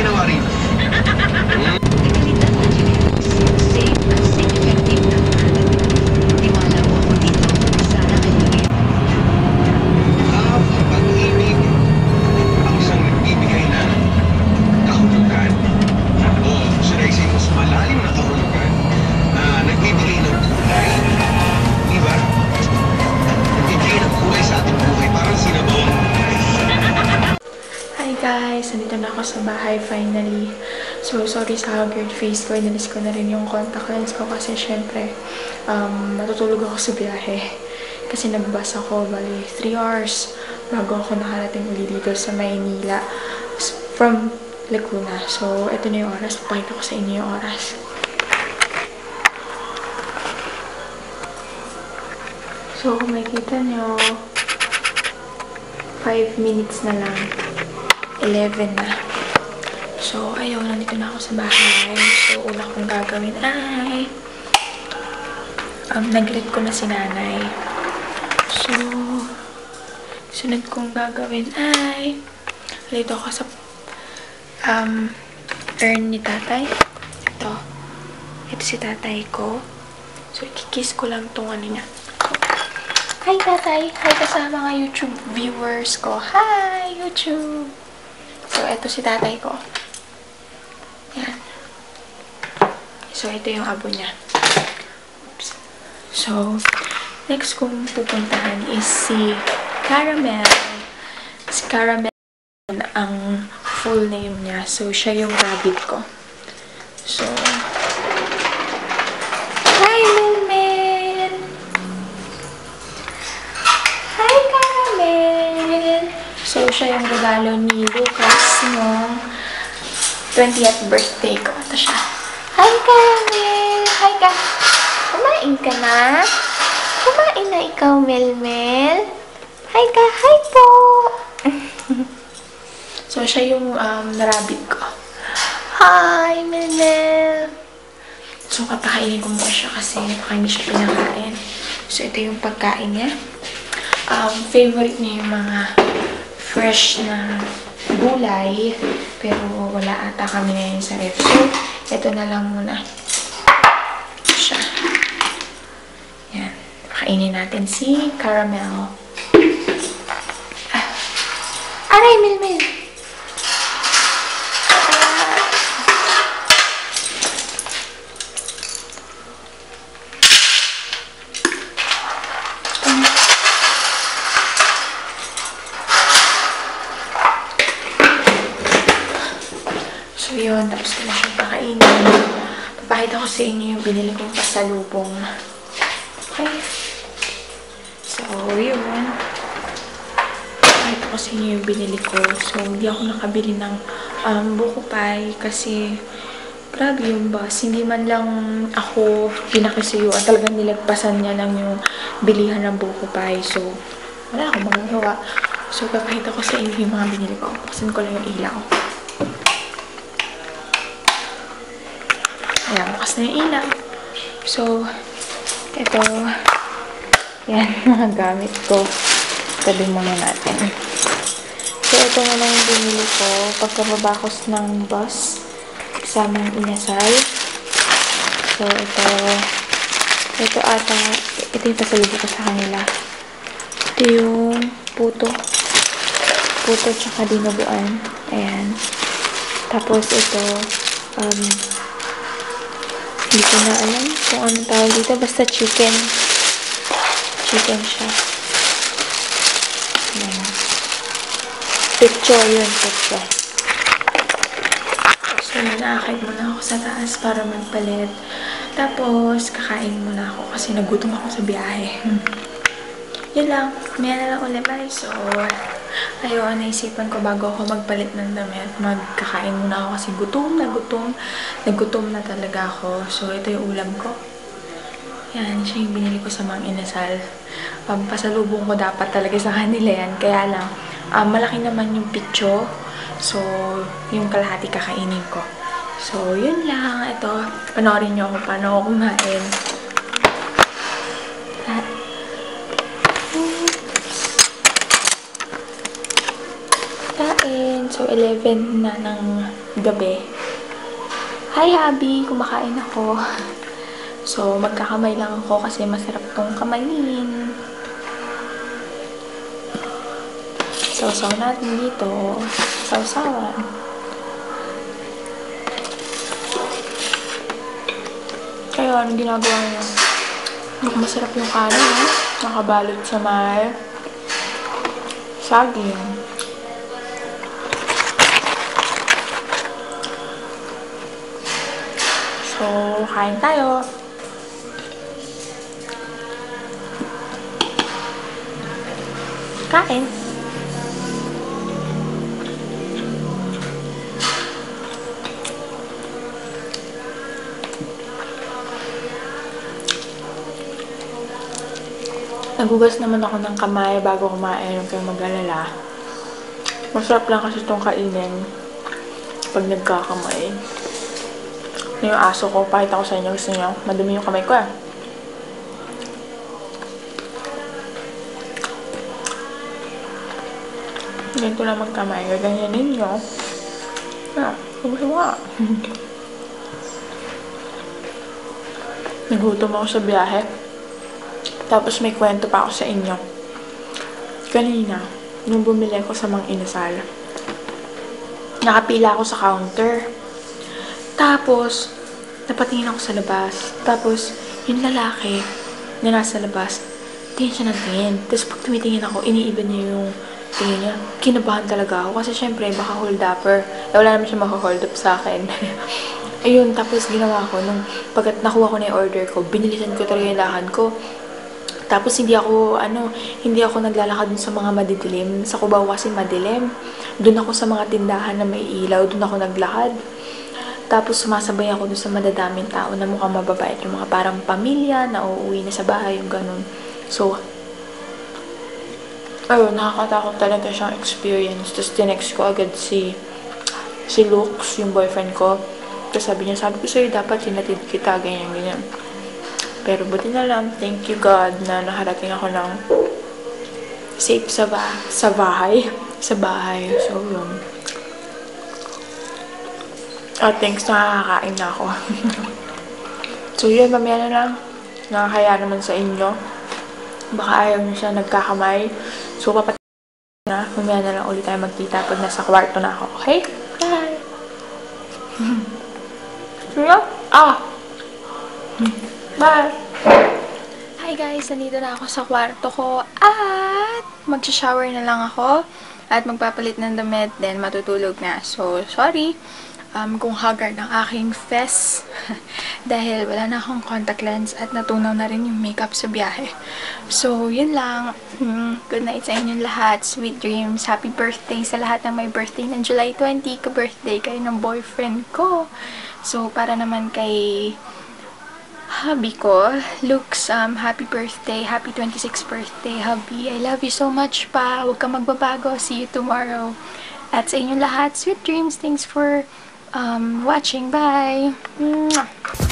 ginawa rin. Pag-ibig, ang isang nagbibigay ng kahulugan. O, should I say, mas malalim na kahulugan na nagbibigay ng kulay. Diba? Nagbibigay ng kulay sa ating buhay, parang sinabawang kulay. Hi guys! Nandito na ako sa bahay finally. So, sorry sa haggard face ko. Inalis ko na rin yung contact lens ko kasi syempre, matutulog ako sa biyahe. Kasi nagbus ako, bali, 3 hours bago ako nakarating uli dito sa Maynila from Laguna. So, ito na yung oras. Papakita ko sa inyo yung oras. So, kung makikita nyo, 5 minutes na lang. 11 na. So, ayun, nandito na ako sa bahay. So, una kong gagawin ay nag-greet ko na si nanay. So, sunod kong gagawin ay dito ako sa urn ni tatay. Ito si tatay ko. So, ikikiss ko lang itong ano niya. Hi, tatay! Hi ka sa mga YouTube viewers ko. Hi, YouTube! So, ito si tatay ko. Yan. So, ito yung abo niya. Oops. So, next kong pupuntahan is si Caramel. Si Caramel ang full name niya. So, siya yung rabbit ko. So, hi, Caramel! Hi, Caramel! So, siya yung regalo ni Lucas noong 20th birthday ko. Ito siya. Hi, Caramel! Hi, ka! Kumain ka na? Kumain na ikaw, Melmel? Hi ka! Hi po! So, siya yung rabbit ko. Hi, Melmel! So, papakainin ko muna siya kasi baka hindi siya pinakain. So, ito yung pagkain niya. Favorite niya yung mga fresh na gulay, pero wala ata kami ngayon sa ref. So, ito na lang muna. Siya. Yan. Pakainin natin si Caramel. Aray, Milmil! So, yun. Tapos ko na siyang pakainin. Papakita ko sa inyo yung binili kong pasalubong. Okay. So, yun. Papakita ko sa inyo yung binili ko. So, hindi ako nakabili ng buko pie kasi grabe yung bus. Hindi man lang ako pinakisuyuan. Talagang nilagpasan niya lang yung bilihan ng buko pie. So, wala akong magagawa. So, papakita ko sa inyo yung mga binili ko. Buksan ko lang yung ilaw. Ayan, bukas na yung ilaw. So, ito. Yan, mga gamit ko. Tabi muna natin. So, ito na lang yung binili ko. Pagkababakos ng bus, kasamang inasal. So, ito ata, ito yung pasalubong ko sa kanila. Ito yung puto. Puto tsaka dinuguan. Ayan. Tapos, ito, hindi ko na alam kung anong tawag dito. Basta chicken. Chicken siya. Ayan. Pecho yun. Pecho. So, naakit muna ako sa taas para magpalit. Tapos, kakain muna ako kasi nagutom ako sa biyahe. Yun lang. May na lang ulit. Bye. So, ayun, naisipan ko bago ako magpalit ng damit, magkakain muna ako kasi nagutom na talaga ako. So, ito yung ulam ko. Yan, siya yung binili ko sa Mang Inasal. Pasalubong ko dapat talaga sa kanila yan. Kaya lang, malaki naman yung pitso. So, yung kalahati kakainin ko. So, yun lang. Ito, panoorin nyo kung paano ako kumain. So, 11 na ng gabi. Hi, Habi! Kumakain ako. So, magkakamay lang ako kasi masarap tong kamayin. Sausaw natin dito. Sausawan. Kaya, anong ginagawa niyo? Masarap yung kanin, eh. Nakabalot sa may saging. So, kain tayo. Kain. Nagugas naman ako ng kamay bago kumain, huwag kayong mag-alala. Masarap lang kasi itong kainin pag nagkakamay. Yung aso ko, pakita ko sa inyo, gusto nyo, madumi yung kamay ko eh. Ganito lang magkamay, gaganyanin nyo. Gusto mo nga. Nagutom ako sa biyahe. Tapos may kwento pa ako sa inyo. Kanina, nung bumili ako sa Mang Inasal, nakapila ako sa counter. Tapos, napatingin ako sa labas. Tapos, yung lalaki na nasa labas, tingin siya ng tingin. Tapos pag tumitingin ako, iniiba niya yung tingin niya. Kinabahan talaga ako. Kasi syempre, baka hold upper. Wala naman siya maka-hold up sa akin. Ayun, tapos ginawa ko, nung pagkat nakuha ko na yung order ko, binilisan ko talaga yung lakad ko. Tapos hindi ako naglalakad dun sa mga madidilim. Sa Cubao kasi madilim. Doon ako sa mga tindahan na may ilaw, doon ako naglakad. Tapos sumasabay ako dun sa madadaming tao na mukhang mababait. Yung mga parang pamilya na uuwi na sa bahay, yung ganun. So, ayun, nakakatakot talaga siyang experience. Tapos tinext ko agad si Lux, yung boyfriend ko. Tapos sabi ko sa'yo, dapat hinatid kita, ganyan. Pero buti na lang, thank you God na nakarating ako ng safe sa bahay. So, yun. Thanks na nakakain na ako. So, yun, mamaya na lang. Nakakaya naman sa inyo. Baka ayaw nyo siya nagkakamay. So, papatid na. Mamaya na lang ulit tayo magkita pag nasa kwarto na ako. Okay? Bye! Bye! Hi guys! Nandito na ako sa kwarto ko at mag-shower na lang ako at magpapalit ng damit, then matutulog na. So, sorry kung haggard ang aking face dahil wala na akong contact lens at natunaw na rin yung makeup sa biyahe. So, yun lang. Good night sa inyong lahat. Sweet dreams. Happy birthday sa lahat ng may birthday ng July 20. Ka-birthday kayo ng boyfriend ko. So, para naman kay hubby ko, Lux, happy birthday, happy 26th birthday, hubby. I love you so much pa. Huwag kang magbabago. See you tomorrow. At sa inyong lahat, sweet dreams. Thanks for watching. Bye! Mwah!